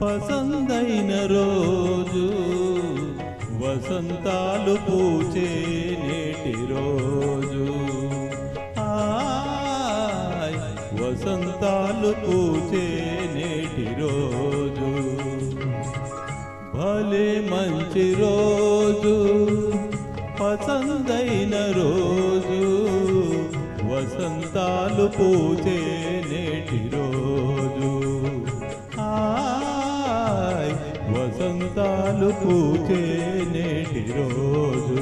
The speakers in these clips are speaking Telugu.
పసందైన రోజు వసంతాలు పూచే నేటి రోజు వసంతాలు పూచే నేటి రోజు భలే మంచి రోజు పసందైన రోజు వసంతాలు పూచే నేటి రోజు వసంతాలు పూచే నేటి రోజు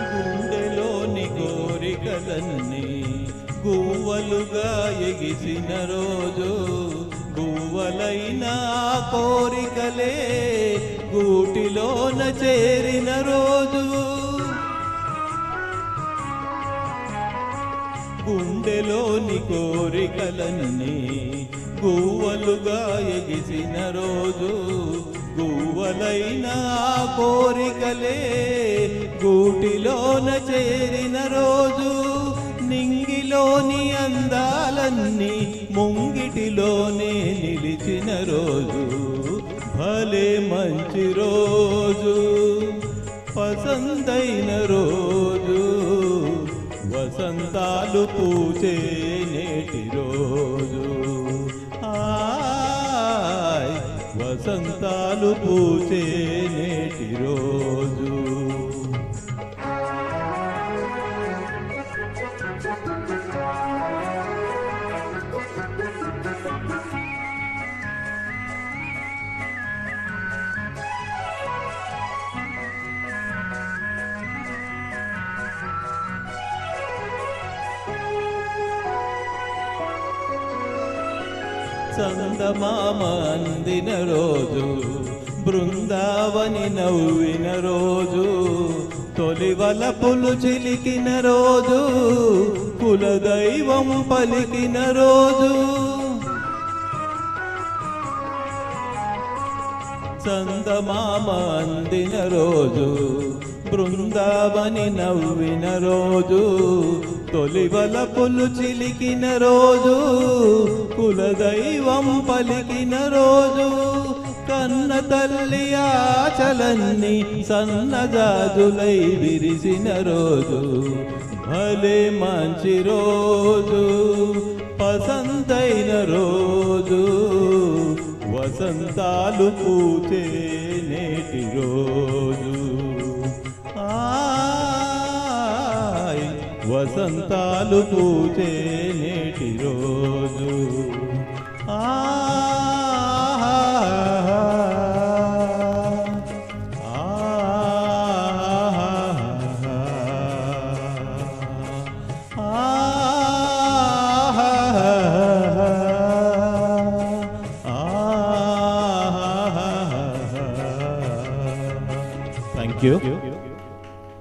గుండెలోని కోరికలన్నీ గువ్వలుగా ఎగిసిన రోజు గువ్వలైన కోరికలే గూటిలోన చేరిన రోజు గుండెలోని కోరికలన్నీ గువ్వలుగా ఎగిసిన రోజు గువ్వలైన కోరికలే గూటిలోన చేరిన రోజు నింగిలోని అందాలన్నీ ముంగిటిలోనే నిలిచిన రోజు భలే మంచి రోజు పసందైన రోజు వసంతాలు పూచే నేటి రోజు వసంతాలు పూచే నేటి రోజు చందమామ అందిన రోజు బృందావని నవ్విన రోజు తొలివలపులు చిలికిన రోజు కులదైవం పలికిన రోజు చందమామ అందిన రోజు బృందావని నవ్విన రోజు తొలివలపులు చిలికిన రోజు కులదైవం పలికిన రోజు కన్న తల్లి ఆచలన్ని సన్నజాజులై విరిసిన రోజు భలే మంచి రోజు పసందైన రోజు వసంతాలు పూచే నేటి రోజు వసంతాలు పూచే నేటి రోజు Thank you.